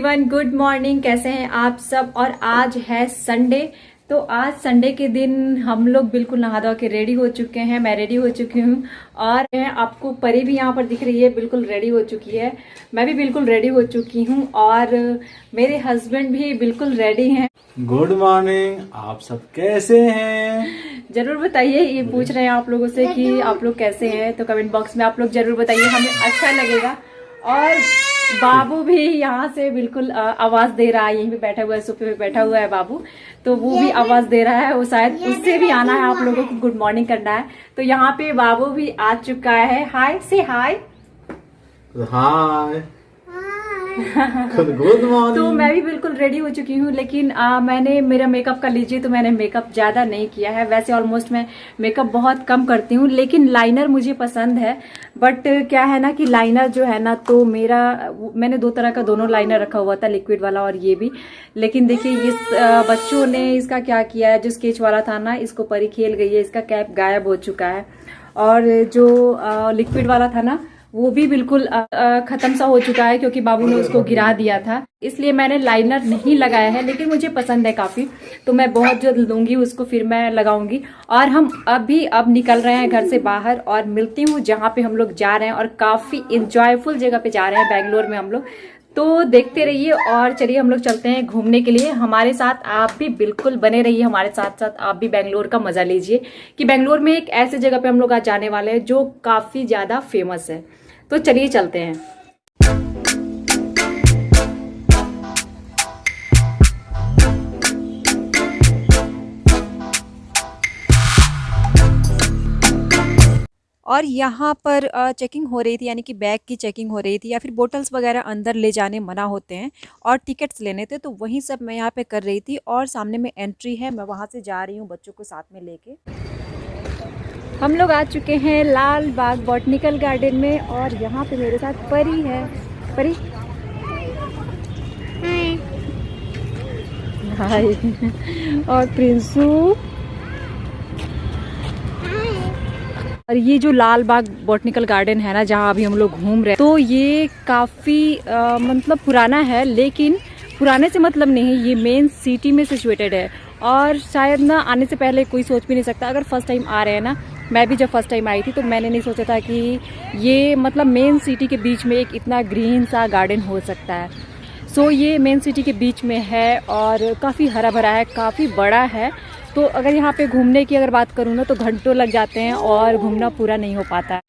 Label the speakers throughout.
Speaker 1: Everyone, good morning. कैसे हैं आप सब। और आज है संडे। तो आज संडे के दिन हम लोग बिल्कुल नहा धो के रेडी हो चुके हैं। मैं रेडी हो चुकी हूँ और आपको परी भी यहाँ पर दिख रही है, बिल्कुल रेडी हो चुकी है। मैं भी बिल्कुल रेडी हो चुकी हूँ और मेरे हस्बैंड भी बिल्कुल रेडी हैं।
Speaker 2: गुड मॉर्निंग, आप सब कैसे हैं?
Speaker 1: जरूर बताइए, ये पूछ रहे हैं आप लोगों से कि आप लोग कैसे हैं, तो कमेंट बॉक्स में आप लोग जरूर बताइए, हमें अच्छा लगेगा। और बाबू भी यहाँ से बिल्कुल आवाज दे रहा है, यहीं पे बैठा हुआ है, सोफे पे बैठा हुआ है बाबू, तो वो भी आवाज दे रहा है। वो शायद उससे भी आना है आप लोगों को गुड मॉर्निंग करना है। तो यहाँ पे बाबू भी आ चुका है। हाय से हाय।
Speaker 2: Hi good morning.
Speaker 1: तो मैं भी बिल्कुल रेडी हो चुकी हूँ, लेकिन मैंने मेरा मेकअप का लीजिए तो मैंने मेकअप ज्यादा नहीं किया है। वैसे ऑलमोस्ट मैं मेकअप बहुत कम करती हूँ, लेकिन लाइनर मुझे पसंद है। बट क्या है ना कि लाइनर जो है ना, तो मैंने दो तरह का दोनों लाइनर रखा हुआ था, लिक्विड वाला और ये भी। लेकिन देखिए इस बच्चों ने इसका क्या किया है, जो स्केच वाला था ना, इसको परी खेल गई है, इसका कैप गायब हो चुका है। और जो लिक्विड वाला था ना, वो भी बिल्कुल खत्म सा हो चुका है, क्योंकि बाबू ने उसको गिरा दिया था। इसलिए मैंने लाइनर नहीं लगाया है, लेकिन मुझे पसंद है काफी, तो मैं बहुत जल्द लूंगी उसको, फिर मैं लगाऊंगी। और हम अब निकल रहे हैं घर से बाहर और मिलती हूँ जहाँ पे हम लोग जा रहे हैं, और काफी इंजॉयफुल जगह पे जा रहे हैं बेंगलोर में हम लोग। तो देखते रहिए और चलिए हम लोग चलते हैं घूमने के लिए। हमारे साथ आप भी बिल्कुल बने रहिए, हमारे साथ साथ आप भी बेंगलोर का मजा लीजिए कि बेंगलोर में एक ऐसी जगह पे हम लोग आज जाने वाले हैं जो काफी ज्यादा फेमस है। तो चलिए चलते हैं। और यहाँ पर चेकिंग हो रही थी, यानी कि बैग की चेकिंग हो रही थी, या फिर बोटल्स वगैरह अंदर ले जाने मना होते हैं और टिकट्स लेने थे, तो वही सब मैं यहाँ पे कर रही थी। और सामने में एंट्री है, मैं वहाँ से जा रही हूँ बच्चों को साथ में लेके। हम लोग आ चुके हैं लाल बाग बॉटनिकल गार्डन में, और यहाँ पे मेरे साथ परी है। परी हाय। और प्रिंसू। और ये जो लाल बाग बॉटनिकल गार्डन है ना, जहाँ अभी हम लोग घूम रहे हैं, तो ये काफ़ी मतलब पुराना है, लेकिन पुराने से मतलब नहीं, ये मेन सिटी में सिचुएटेड है। और शायद ना आने से पहले कोई सोच भी नहीं सकता, अगर फर्स्ट टाइम आ रहे हैं ना, मैं भी जब फर्स्ट टाइम आई थी तो मैंने नहीं सोचा था कि ये मतलब मेन सिटी के बीच में एक इतना ग्रीन सा गार्डन हो सकता है। सो ये मेन सिटी के बीच में है और काफ़ी हरा भरा है, काफ़ी बड़ा है। तो अगर यहाँ पे घूमने की अगर बात करूँ ना, तो घंटों लग जाते हैं और घूमना पूरा नहीं हो पाता।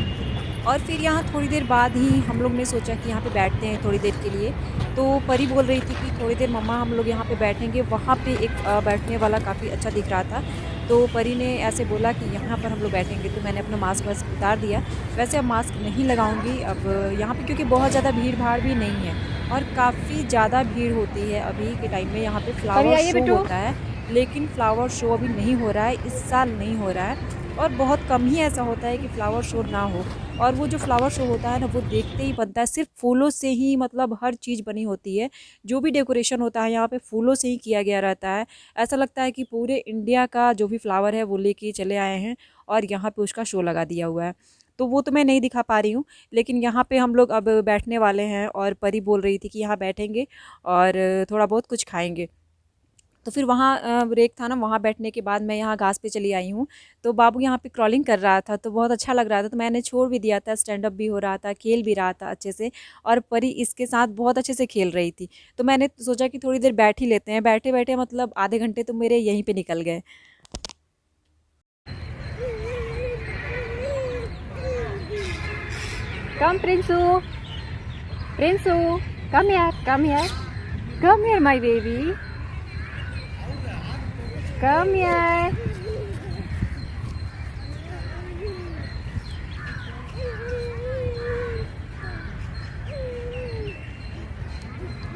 Speaker 1: और फिर यहाँ थोड़ी देर बाद ही हम लोग ने सोचा कि यहाँ पे बैठते हैं थोड़ी देर के लिए। तो परी बोल रही थी कि थोड़ी देर मम्मा हम लोग यहाँ पे बैठेंगे। वहाँ पे एक बैठने वाला काफ़ी अच्छा दिख रहा था, तो परी ने ऐसे बोला कि यहाँ पर हम लोग बैठेंगे। तो मैंने अपना मास्क वास्क उतार दिया। वैसे अब मास्क नहीं लगाऊंगी अब यहाँ पे, क्योंकि बहुत ज़्यादा भीड़ भाड़ भी नहीं है और काफ़ी ज़्यादा भीड़ होती है अभी के टाइम में। यहाँ पे फ्लावर शो होता है, लेकिन फ्लावर शो अभी नहीं हो रहा है, इस साल नहीं हो रहा है, और बहुत कम ही ऐसा होता है कि फ्लावर शो ना हो। और वो जो फ्लावर शो होता है ना, वो देखते ही बनता है, सिर्फ फूलों से ही मतलब हर चीज़ बनी होती है। जो भी डेकोरेशन होता है यहाँ पे फूलों से ही किया गया रहता है। ऐसा लगता है कि पूरे इंडिया का जो भी फ्लावर है वो लेके चले आए हैं और यहाँ पे उसका शो लगा दिया हुआ है। तो वो तो मैं नहीं दिखा पा रही हूँ, लेकिन यहाँ पे हम लोग अब बैठने वाले हैं। और परी बोल रही थी कि यहाँ बैठेंगे और थोड़ा बहुत कुछ खाएँगे। तो फिर वहाँ ब्रेक था ना, वहाँ बैठने के बाद मैं यहाँ घास पे चली आई हूँ। तो बाबू यहाँ पे क्रॉलिंग कर रहा था, तो बहुत अच्छा लग रहा था, तो मैंने छोड़ भी दिया था। स्टैंड अप भी हो रहा था, खेल भी रहा था अच्छे से, और परी इसके साथ बहुत अच्छे से खेल रही थी। तो मैंने सोचा कि थोड़ी देर बैठ ही लेते हैं। बैठे बैठे मतलब आधे घंटे तो मेरे यहीं पर निकल गए। कम प्रिंसू, प्रिंसू, कम यार, कम यार, कम यार my baby, come here.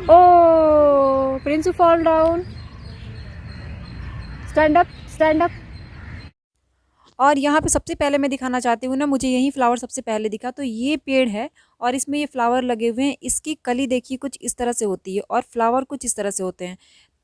Speaker 1: Oh, Prince fall down. Stand up, stand up. और यहाँ पे सबसे पहले मैं दिखाना चाहती हूँ ना, मुझे यही फ्लावर सबसे पहले दिखा। तो ये पेड़ है और इसमें ये फ्लावर लगे हुए हैं। इसकी कली देखिए कुछ इस तरह से होती है और फ्लावर कुछ इस तरह से होते हैं।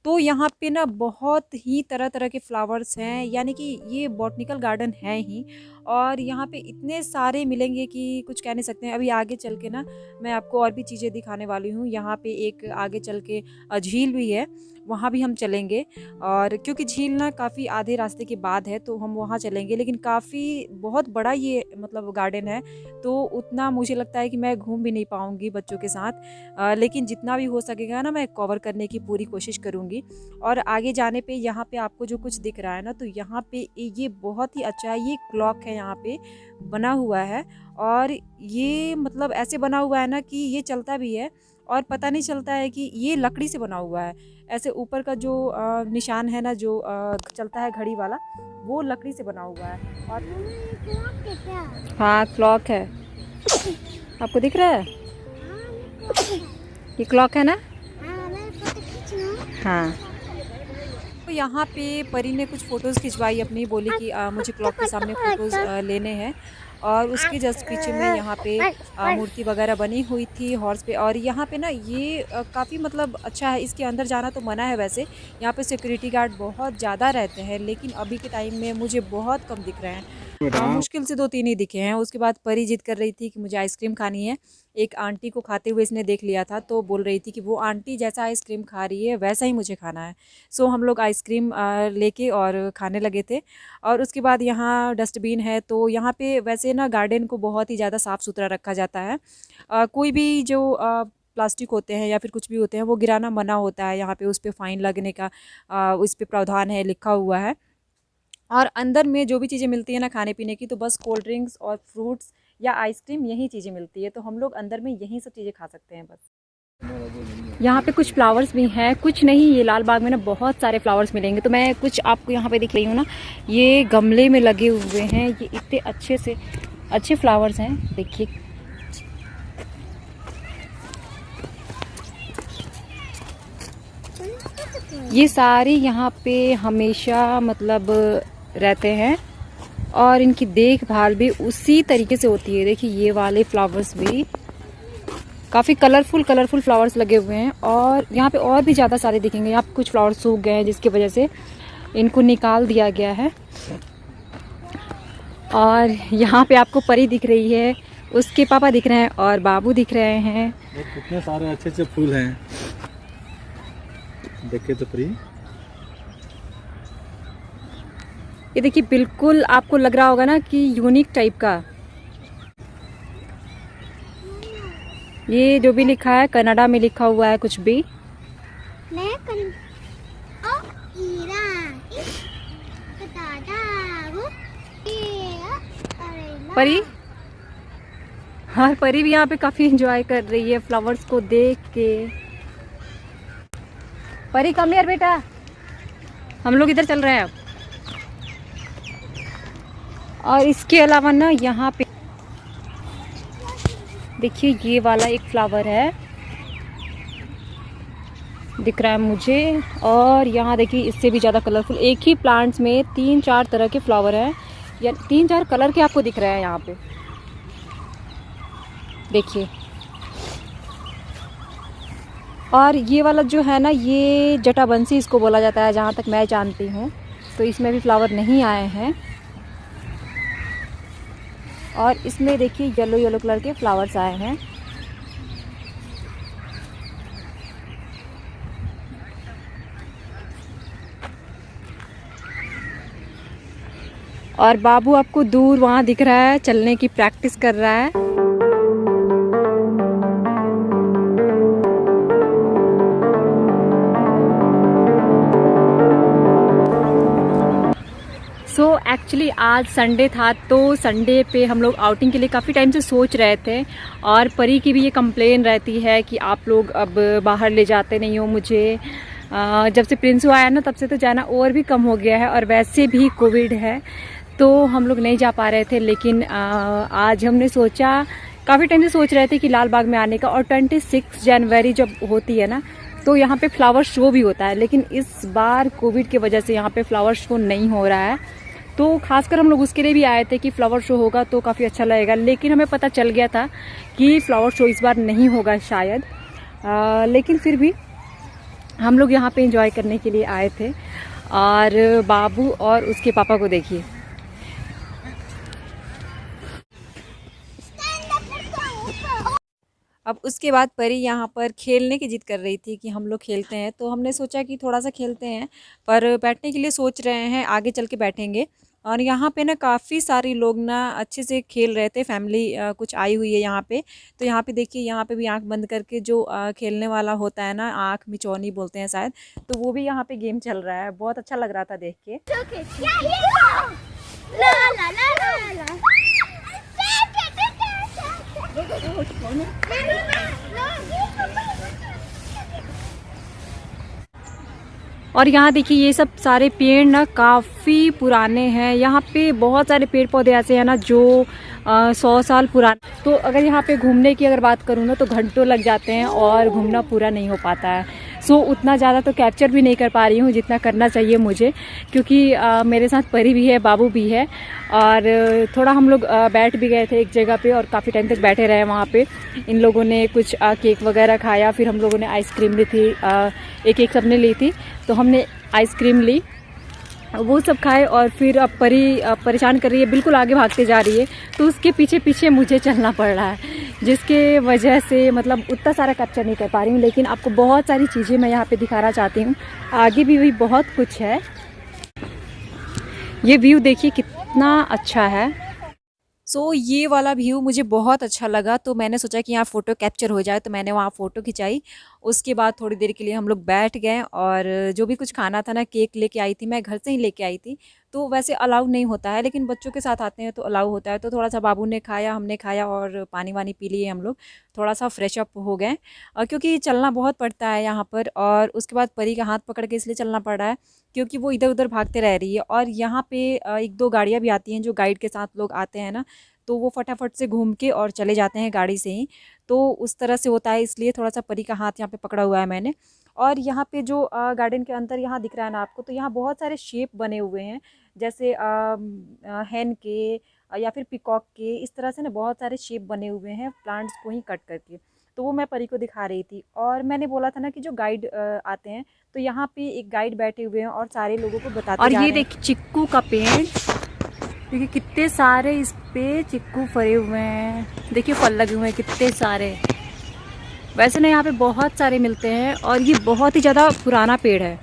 Speaker 1: तो यहाँ पे ना बहुत ही तरह तरह के फ्लावर्स हैं, यानी कि ये बॉटनिकल गार्डन है ही। और यहाँ पे इतने सारे मिलेंगे कि कुछ कह नहीं सकते हैं। अभी आगे चल के ना मैं आपको और भी चीज़ें दिखाने वाली हूँ। यहाँ पे एक आगे चल के झील भी है, वहाँ भी हम चलेंगे। और क्योंकि झील ना काफ़ी आधे रास्ते के बाद है तो हम वहाँ चलेंगे, लेकिन काफ़ी बहुत बड़ा ये मतलब गार्डन है, तो उतना मुझे लगता है कि मैं घूम भी नहीं पाऊँगी बच्चों के साथ, लेकिन जितना भी हो सकेगा ना मैं कवर करने की पूरी कोशिश करूँगी। और आगे जाने पे यहाँ पे आपको जो कुछ दिख रहा है ना, तो यहाँ पे ये बहुत ही अच्छा है। ये क्लॉक है यहाँ पे बना हुआ है, और ये मतलब ऐसे बना हुआ है ना कि ये चलता भी है और पता नहीं चलता है कि ये लकड़ी से बना हुआ है। ऐसे ऊपर का जो निशान है ना, जो चलता है घड़ी वाला, वो लकड़ी से बना हुआ है। और हाँ क्लॉक है, आपको दिख रहा है? ये क्लॉक है ना? हाँ। तो यहाँ पे परी ने कुछ फ़ोटोज़ खिंचवाई अपनी, बोली कि मुझे क्लॉक के सामने फ़ोटोज़ लेने हैं। और उसके जस्ट पीछे में यहाँ पे मूर्ति वगैरह बनी हुई थी हॉर्स पे। और यहाँ पे ना ये काफ़ी मतलब अच्छा है। इसके अंदर जाना तो मना है वैसे, यहाँ पे सिक्योरिटी गार्ड बहुत ज़्यादा रहते हैं, लेकिन अभी के टाइम में मुझे बहुत कम दिख रहे हैं। मुश्किल से 2-3 ही दिखे हैं। उसके बाद परी जिद कर रही थी कि मुझे आइसक्रीम खानी है। एक आंटी को खाते हुए इसने देख लिया था, तो बोल रही थी कि वो आंटी जैसा आइसक्रीम खा रही है वैसा ही मुझे खाना है। सो हम लोग आइसक्रीम लेके और खाने लगे थे। और उसके बाद यहाँ डस्टबिन है, तो यहाँ पे वैसे ना गार्डन को बहुत ही ज़्यादा साफ़ सुथरा रखा जाता है। कोई भी जो प्लास्टिक होते हैं या फिर कुछ भी होते हैं वो गिराना मना होता है। यहाँ पे उस पर फ़ाइन लगने का उस पर प्रावधान है, लिखा हुआ है। और अंदर में जो भी चीज़ें मिलती है ना खाने पीने की, तो बस कोल्ड ड्रिंक्स और फ्रूट्स या आइसक्रीम यही चीज़ें मिलती है, तो हम लोग अंदर में यही सब चीज़ें खा सकते हैं बस। यहाँ पे कुछ फ्लावर्स भी हैं, कुछ नहीं, ये लाल बाग में ना बहुत सारे फ्लावर्स मिलेंगे। तो मैं कुछ आपको यहाँ पे दिख रही हूँ ना, ये गमले में लगे हुए हैं। ये इतने अच्छे से अच्छे फ्लावर्स हैं, देखिए। ये सारे यहाँ पे हमेशा मतलब रहते हैं और इनकी देखभाल भी उसी तरीके से होती है। देखिए ये वाले फ्लावर्स भी काफ़ी कलरफुल फ्लावर्स लगे हुए हैं, और यहाँ पे और भी ज़्यादा सारे दिखेंगे। यहाँ पे कुछ फ्लावर्स सूख गए हैं जिसकी वजह से इनको निकाल दिया गया है। और यहाँ पे आपको परी दिख रही है, उसके पापा दिख रहे हैं और बाबू दिख रहे हैं।
Speaker 2: कितने सारे अच्छे अच्छे फूल हैं, देखिए तो परी।
Speaker 1: ये देखिए, बिल्कुल आपको लग रहा होगा ना कि यूनिक टाइप का। ये जो भी लिखा है कनाडा में लिखा हुआ है कुछ भी। परी, हाँ परी भी यहाँ पे काफी एंजॉय कर रही है फ्लावर्स को देख के। परी कम हियर बेटा, हम लोग इधर चल रहे हैं अब। और इसके अलावा ना यहाँ पे देखिए ये वाला एक फ्लावर है, दिख रहा है मुझे। और यहाँ देखिए इससे भी ज़्यादा कलरफुल, एक ही प्लांट्स में 3-4 तरह के फ्लावर हैं, या 3-4 कलर के आपको दिख रहे हैं यहाँ पे, देखिए। और ये वाला जो है ना, ये जटाबंसी इसको बोला जाता है जहाँ तक मैं जानती हूँ। तो इसमें भी फ्लावर नहीं आए हैं, और इसमें देखिए येलो कलर के फ्लावर्स आए हैं। और बाबू आपको दूर वहाँ दिख रहा है, चलने की प्रैक्टिस कर रहा है। सो एक्चुअली आज संडे था, तो संडे पे हम लोग आउटिंग के लिए काफ़ी टाइम से सोच रहे थे। और परी की भी ये कंप्लेन रहती है कि आप लोग अब बाहर ले जाते नहीं हो मुझे। जब से प्रिंसू आया ना, तब से तो जाना और भी कम हो गया है, और वैसे भी कोविड है तो हम लोग नहीं जा पा रहे थे। लेकिन आज हमने सोचा, काफ़ी टाइम से सोच रहे थे कि लाल बाग में आने का। और 26 जनवरी जब होती है ना, तो यहाँ पे फ्लावर शो भी होता है, लेकिन इस बार कोविड की वजह से यहाँ पे फ्लावर शो नहीं हो रहा है। तो खासकर हम लोग उसके लिए भी आए थे कि फ्लावर शो होगा तो काफ़ी अच्छा लगेगा, लेकिन हमें पता चल गया था कि फ्लावर शो इस बार नहीं होगा शायद। लेकिन फिर भी हम लोग यहाँ पे एंजॉय करने के लिए आए थे। और बाबू और उसके पापा को देखिए, उसके बाद परी यहाँ पर खेलने की जिद कर रही थी कि हम लोग खेलते हैं, तो हमने सोचा कि थोड़ा सा खेलते हैं, पर बैठने के लिए सोच रहे हैं, आगे चल के बैठेंगे। और यहाँ पे ना काफ़ी सारे लोग ना अच्छे से खेल रहे थे, फैमिली कुछ आई हुई है यहाँ पे। तो यहाँ पे देखिए, यहाँ पे भी आंख बंद करके जो खेलने वाला होता है ना, आंख मिचौनी बोलते हैं शायद, तो वो भी यहाँ पे गेम चल रहा है। बहुत अच्छा लग रहा था देख के। और यहाँ देखिए, ये सब सारे पेड़ ना काफ़ी पुराने हैं। यहाँ पे बहुत सारे पेड़ पौधे ऐसे हैं ना जो 100 साल पुराने। तो अगर यहाँ पे घूमने की अगर बात करूँ ना, तो घंटों लग जाते हैं और घूमना पूरा नहीं हो पाता है। सो उतना ज़्यादा तो कैप्चर भी नहीं कर पा रही हूँ जितना करना चाहिए मुझे, क्योंकि मेरे साथ परी भी है, बाबू भी है। और थोड़ा हम लोग बैठ भी गए थे एक जगह पे और काफ़ी टाइम तक बैठे रहे वहाँ पे। इन लोगों ने कुछ केक वगैरह खाया, फिर हम लोगों ने आइसक्रीम ली थी, एक एक सबने ली थी, तो हमने आइसक्रीम ली, वो सब खाए। और फिर अब परी परेशान कर रही है, बिल्कुल आगे भागते जा रही है, तो उसके पीछे पीछे मुझे चलना पड़ रहा है, जिसके वजह से मतलब उतना सारा कैप्चर नहीं कर पा रही हूँ। लेकिन आपको बहुत सारी चीज़ें मैं यहाँ पे दिखाना चाहती हूँ, आगे भी बहुत कुछ है। ये व्यू देखिए कितना अच्छा है। सो ये वाला व्यू मुझे बहुत अच्छा लगा, तो मैंने सोचा कि यहाँ फ़ोटो कैप्चर हो जाए, तो मैंने वहाँ फ़ोटो खिंचाई। उसके बाद थोड़ी देर के लिए हम लोग बैठ गए और जो भी कुछ खाना था ना, केक लेके आई थी, मैं घर से ही लेके आई थी। तो वैसे अलाउ नहीं होता है, लेकिन बच्चों के साथ आते हैं तो अलाउ होता है। तो थोड़ा सा बाबू ने खाया, हमने खाया और पानी वानी पी लिए हम लोग, थोड़ा सा फ्रेश अप हो गए, क्योंकि चलना बहुत पड़ता है यहाँ पर। और उसके बाद परी का हाथ पकड़ के इसलिए चलना पड़ रहा है क्योंकि वो इधर उधर भागते रह रही है। और यहाँ पे एक दो गाड़ियाँ भी आती हैं, जो गाइड के साथ लोग आते हैं ना, तो वो फटाफट से घूम के और चले जाते हैं गाड़ी से ही। तो उस तरह से होता है, इसलिए थोड़ा सा परी का हाथ यहाँ पे पकड़ा हुआ है मैंने। और यहाँ पे जो गार्डन के अंदर यहाँ दिख रहा है ना आपको, तो यहाँ बहुत सारे शेप बने हुए हैं, जैसे हैन के या फिर पिकॉक के, इस तरह से ना बहुत सारे शेप बने हुए हैं प्लांट्स को ही कट करके। तो वो मैं परी को दिखा रही थी। और मैंने बोला था ना कि जो गाइड आते हैं, तो यहाँ पे एक गाइड बैठे हुए हैं और सारे लोगों को बताते जा रहे हैं। और ये देखिए चिक्कू का पेड़, देखिए कितने सारे इस पे चिक्कू फरे हुए हैं, देखिए फल लगे हुए हैं कितने सारे। वैसे ना यहाँ पे बहुत सारे मिलते हैं और ये बहुत ही ज़्यादा पुराना पेड़ है।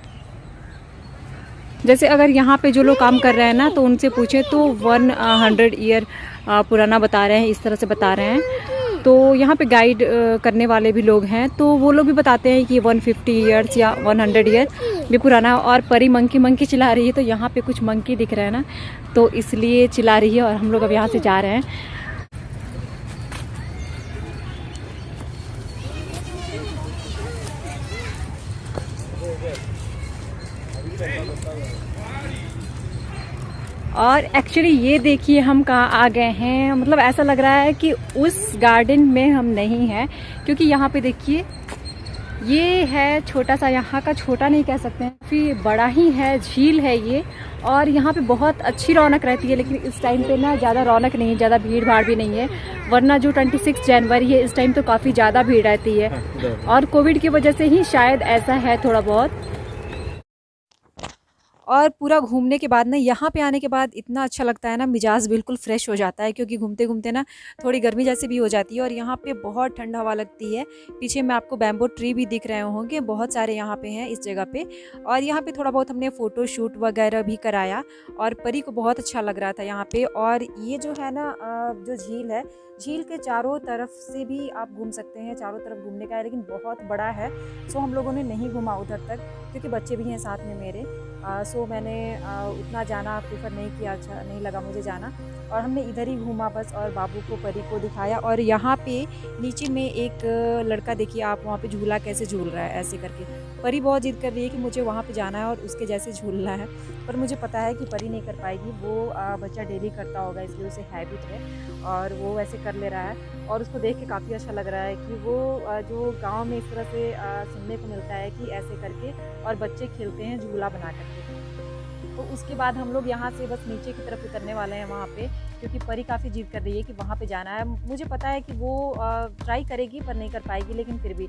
Speaker 1: जैसे अगर यहाँ पे जो लोग काम कर रहे हैं ना, तो उनसे पूछे तो 100 ईयर पुराना बता रहे हैं, इस तरह से बता रहे हैं। तो यहाँ पे गाइड करने वाले भी लोग हैं, तो वो लोग भी बताते हैं कि 150 ईयर्स या 100 ईयर भी पुराना। और परी मंकी मंकी चिल्ला रही है, तो यहाँ पे कुछ मंकी दिख रहे हैं ना, तो इसलिए चिल्ला रही है। और हम लोग अब यहाँ से जा रहे हैं। और एक्चुअली ये देखिए हम कहाँ आ गए हैं, मतलब ऐसा लग रहा है कि उस गार्डन में हम नहीं हैं, क्योंकि यहाँ पे देखिए ये है छोटा सा, यहाँ का छोटा नहीं कह सकते हैं, काफ़ी बड़ा ही है, झील है ये। और यहाँ पे बहुत अच्छी रौनक रहती है, लेकिन इस टाइम पे ना ज़्यादा रौनक नहीं है, ज़्यादा भीड़ भाड़ भी नहीं है। वरना जो 26 जनवरी है, इस टाइम तो काफ़ी ज़्यादा भीड़ रहती है, और कोविड की वजह से ही शायद ऐसा है थोड़ा बहुत। और पूरा घूमने के बाद ना, यहाँ पे आने के बाद इतना अच्छा लगता है ना, मिजाज बिल्कुल फ्रेश हो जाता है, क्योंकि घूमते घूमते ना थोड़ी गर्मी जैसी भी हो जाती है। और यहाँ पे बहुत ठंडा हवा लगती है। पीछे में आपको बैम्बो ट्री भी दिख रहे होंगे, बहुत सारे यहाँ पे हैं इस जगह पे। और यहाँ पे थोड़ा बहुत हमने फ़ोटो शूट वगैरह भी कराया, और परी को बहुत अच्छा लग रहा था यहाँ पे। और ये जो है ना जो झील है, झील के चारों तरफ से भी आप घूम सकते हैं, चारों तरफ घूमने का है, लेकिन बहुत बड़ा है। सो हम लोगों ने नहीं घूमा उधर तक, क्योंकि बच्चे भी हैं साथ में मेरे। सो मैंने उतना जाना प्रेफर नहीं किया, अच्छा नहीं लगा मुझे जाना। और हमने इधर ही घूमा बस, और बाबू को परी को दिखाया। और यहाँ पे नीचे में एक लड़का देखिए आप, वहाँ पे झूला कैसे झूल रहा है ऐसे करके। परी बहुत जिद कर रही है कि मुझे वहाँ पे जाना है और उसके जैसे झूलना है, पर मुझे पता है कि परी नहीं कर पाएगी। वो बच्चा डेली करता होगा, इसलिए उसे हैबिट है और वो वैसे कर ले रहा है। और उसको देख के काफ़ी अच्छा लग रहा है कि वो जो गाँव में इस तरह से सुनने को मिलता है कि ऐसे करके और बच्चे खेलते हैं झूला बना करके। तो उसके बाद हम लोग यहाँ से बस नीचे की तरफ उतरने वाले हैं वहाँ पे, क्योंकि परी काफ़ी जिद कर रही है कि वहाँ पे जाना है। मुझे पता है कि वो ट्राई करेगी पर नहीं कर पाएगी, लेकिन फिर भी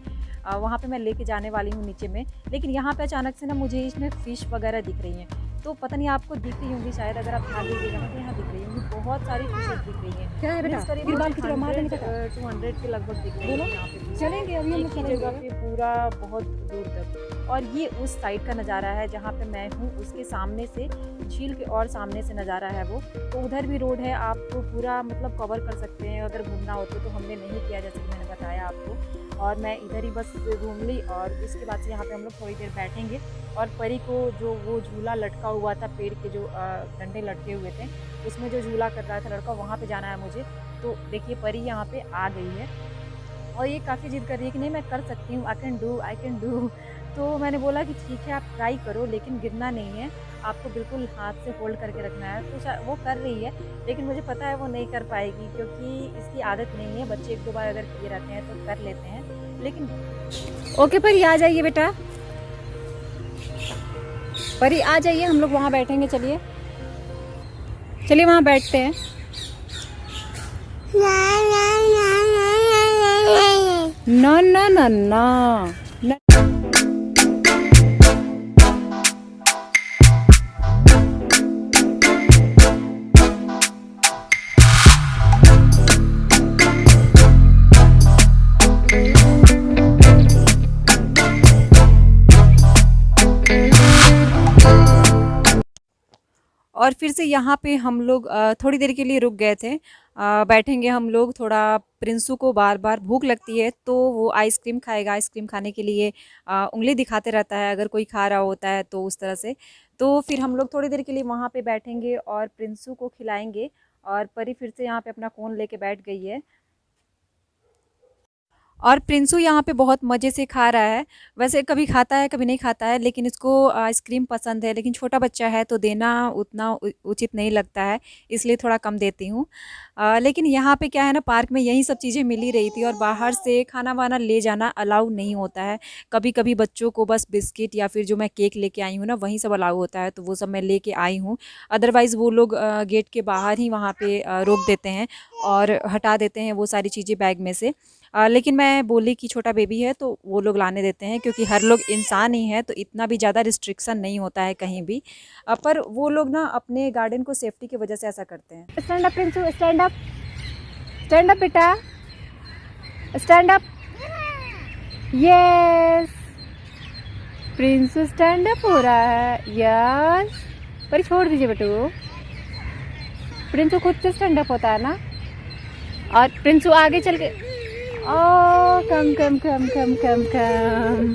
Speaker 1: वहाँ पे मैं लेके जाने वाली हूँ नीचे में। लेकिन यहाँ पे अचानक से ना मुझे इसमें फ़िश वगैरह दिख रही हैं, तो पता नहीं आपको दिख रही होंगी शायद, अगर आप ध्यान दीजिएगा ना तो यहाँ दिख रही होंगी, बहुत सारी फिशेस दिख रही हैं।
Speaker 3: क्या है बेटा?
Speaker 1: करीब
Speaker 3: फिर बाल की तरफ मार देने का
Speaker 1: 200 के लगभग दिख रही है यहाँ पे।
Speaker 3: चलेंगे अभी हम
Speaker 1: एक
Speaker 3: लोग
Speaker 1: ही
Speaker 3: चलेंगे।
Speaker 1: जगह पे पूरा बहुत दूर तक। और ये उस साइड का नज़ारा है जहाँ पे मैं हूँ, उसके सामने से झील के और सामने से नज़ारा है वो। तो उधर भी रोड है, आप पूरा मतलब कवर कर सकते हैं अगर घूमना हो तो हमने नहीं किया जैसे कि मैंने बताया आपको। और मैं इधर ही बस घूम ली और उसके बाद से यहाँ पे हम लोग थोड़ी देर बैठेंगे। और परी को जो वो झूला लटका हुआ था, पेड़ के जो डंडे लटके हुए थे, उसमें जो झूला कर रहा था लड़का, वहाँ पे जाना है मुझे। तो देखिए परी यहाँ पे आ गई है और ये काफ़ी जिद कर रही है कि नहीं मैं कर सकती हूँ, आई कैन डू। तो मैंने बोला कि ठीक है आप ट्राई करो, लेकिन गिरना नहीं है, आपको बिल्कुल हाथ से होल्ड करके रखना है। तो वो कर रही है, लेकिन मुझे पता है वो नहीं कर पाएगी क्योंकि इसकी आदत नहीं है। बच्चे एक दो बार अगर किए रहते हैं तो कर लेते हैं, लेकिन ओके परी आ जाइए बेटा, परी आ जाइए, हम लोग वहाँ बैठेंगे। चलिए चलिए वहाँ बैठते हैं। ना ना ना ना। और फिर से यहाँ पे हम लोग थोड़ी देर के लिए रुक गए थे। बैठेंगे हम लोग थोड़ा। प्रिंसू को बार बार भूख लगती है तो वो आइसक्रीम खाएगा। आइसक्रीम खाने के लिए उंगली दिखाते रहता है अगर कोई खा रहा होता है तो, उस तरह से। तो फिर हम लोग थोड़ी देर के लिए वहाँ पे बैठेंगे और प्रिंसू को खिलाएंगे। और परी फिर से यहाँ पे अपना फ़ोन लेके बैठ गई है और प्रिंसू यहाँ पे बहुत मज़े से खा रहा है। वैसे कभी खाता है कभी नहीं खाता है, लेकिन इसको आइसक्रीम पसंद है। लेकिन छोटा बच्चा है तो देना उतना उचित नहीं लगता है, इसलिए थोड़ा कम देती हूँ। लेकिन यहाँ पे क्या है ना, पार्क में यही सब चीज़ें मिल ही रही थी और बाहर से खाना वाना ले जाना अलाउ नहीं होता है। कभी कभी बच्चों को बस बिस्किट या फिर जो मैं केक लेके आई हूँ ना, वहीं सब अलाउ होता है, तो वो सब मैं लेके आई हूँ। अदरवाइज़ वो लोग गेट के बाहर ही वहाँ पे रोक देते हैं और हटा देते हैं वो सारी चीज़ें बैग में से। लेकिन मैं बोली कि छोटा बेबी है तो वो लोग लाने देते हैं, क्योंकि हर लोग इंसान ही है तो इतना भी ज़्यादा रिस्ट्रिक्शन नहीं होता है कहीं भी। पर वो लोग ना अपने गार्डन को सेफ्टी की वजह से ऐसा करते हैं। Stand up Prinsu, stand up, stand up बेटा, stand up. Yes Prinsu stand up हो रहा है। यस पर छोड़ दीजिए बेटू, प्रिंसू खुद से स्टैंड अप होता है ना। और प्रिंसू आगे चल के कम कम कम कम कम कम।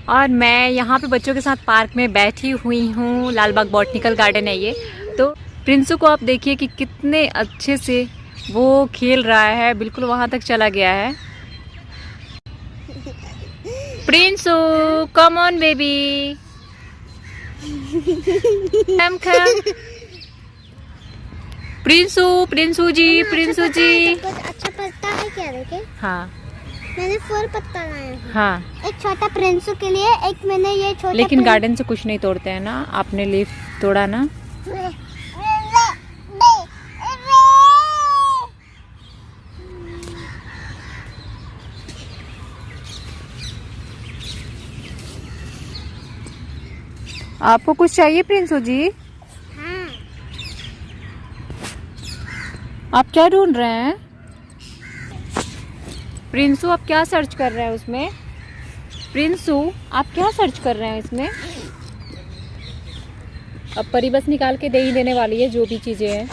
Speaker 1: और मैं यहाँ पे बच्चों के साथ पार्क में बैठी हुई हूँ। लालबाग बॉटनिकल गार्डन है ये। तो प्रिंसू को आप देखिए कि कितने अच्छे से वो खेल रहा है, बिल्कुल वहाँ तक चला गया है। प्रिंसू कम ऑन बेबी, कम कम। प्रिंसू, प्रिंसू जी, प्रिंसू जी।
Speaker 4: कुछ अच्छा पत्ता है क्या? देखे
Speaker 1: हाँ
Speaker 4: मैंने 4 पत्ता लाया है।
Speaker 1: हाँ,
Speaker 4: एक छोटा प्रिंसू के लिए, एक मैंने ये छोटा।
Speaker 1: लेकिन गार्डन से कुछ नहीं तोड़ते हैं ना, आपने लीफ तोड़ा ना। आपको कुछ चाहिए प्रिंसू जी?
Speaker 4: हाँ।
Speaker 1: आप क्या ढूंढ रहे हैं प्रिंसू? आप क्या सर्च कर रहे हैं उसमें? प्रिंसू आप क्या सर्च कर रहे हैं इसमें? अब परी बस निकाल के दे ही देने वाली है जो भी चीज़ें हैं।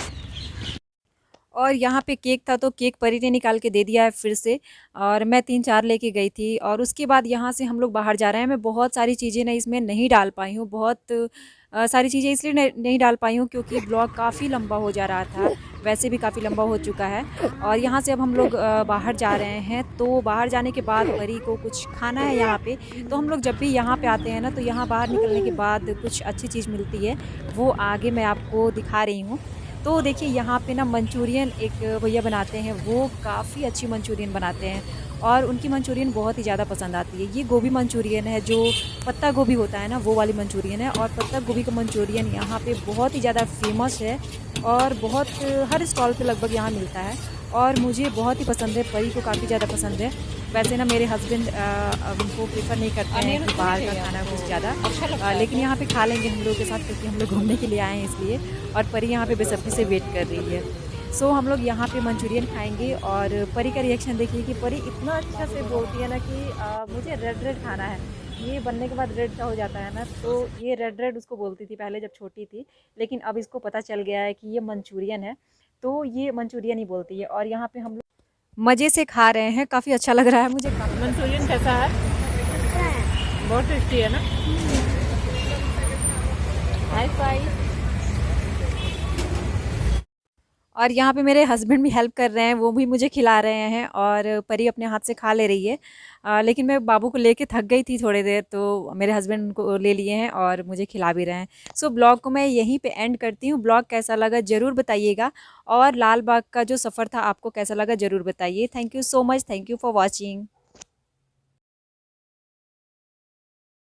Speaker 1: और यहाँ पे केक था तो केक परी ने निकाल के दे दिया है फिर से, और मैं 3-4 लेके गई थी। और उसके बाद यहाँ से हम लोग बाहर जा रहे हैं। मैं बहुत सारी चीज़ें ना इसमें नहीं डाल पाई हूँ, बहुत सारी चीज़ें इसलिए नहीं डाल पाई हूँ क्योंकि ब्लॉग काफ़ी लंबा हो जा रहा था, वैसे भी काफ़ी लंबा हो चुका है। और यहाँ से अब हम लोग बाहर जा रहे हैं। तो बाहर जाने के बाद परी को कुछ खाना है यहाँ पे। तो हम लोग जब भी यहाँ पे आते हैं ना, तो यहाँ बाहर निकलने के बाद कुछ अच्छी चीज़ मिलती है, वो आगे मैं आपको दिखा रही हूँ। तो देखिए यहाँ पे ना मंचूरियन एक भैया बनाते हैं, वो काफ़ी अच्छी मंचूरियन बनाते हैं और उनकी मंचूरियन बहुत ही ज़्यादा पसंद आती है। ये गोभी मंचूरियन है, जो पत्ता गोभी होता है ना, वो वाली मंचूरियन है। और पत्ता गोभी का मंचूरियन यहाँ पे बहुत ही ज़्यादा फेमस है और बहुत हर स्टॉल पे लगभग यहाँ मिलता है और मुझे बहुत ही पसंद है, परी को काफ़ी ज़्यादा पसंद है। वैसे ना मेरे हस्बैंड उनको प्रेफर नहीं करते हैं कि बाहर का खाना कुछ ज़्यादा, लेकिन यहाँ पे खा लेंगे हम लोग के साथ क्योंकि हम लोग घूमने के लिए आए हैं इसलिए। और परी यहाँ पे बेसब्री से वेट कर रही है। सो हम लोग यहाँ पे मंचूरियन खाएंगे और परी का रिएक्शन देखिए कि परी इतना अच्छा से बोलती है ना कि मुझे रेड रेड खाना है। ये बनने के बाद रेड का हो जाता है ना, तो ये रेड रेड उसको बोलती थी पहले जब छोटी थी, लेकिन अब इसको पता चल गया है कि ये मंचूरियन है, तो ये मंचूरियन ही बोलती है। और यहाँ पे हम लोग मज़े से खा रहे हैं, काफ़ी अच्छा लग रहा है मुझे।
Speaker 3: मंचूरियन कैसा है? बहुत टेस्टी है ना। Hi fi.
Speaker 1: और यहाँ पे मेरे हस्बैंड भी हेल्प कर रहे हैं, वो भी मुझे खिला रहे हैं और परी अपने हाथ से खा ले रही है। लेकिन मैं बाबू को लेके थक गई थी थोड़ी देर, तो मेरे हस्बैंड उनको ले लिए हैं और मुझे खिला भी रहे हैं। सो ब्लॉग को मैं यहीं पे एंड करती हूँ। ब्लॉग कैसा लगा ज़रूर बताइएगा, और लाल बाग का जो सफ़र था आपको कैसा लगा ज़रूर बताइए। Thank you so much, thank you for watching.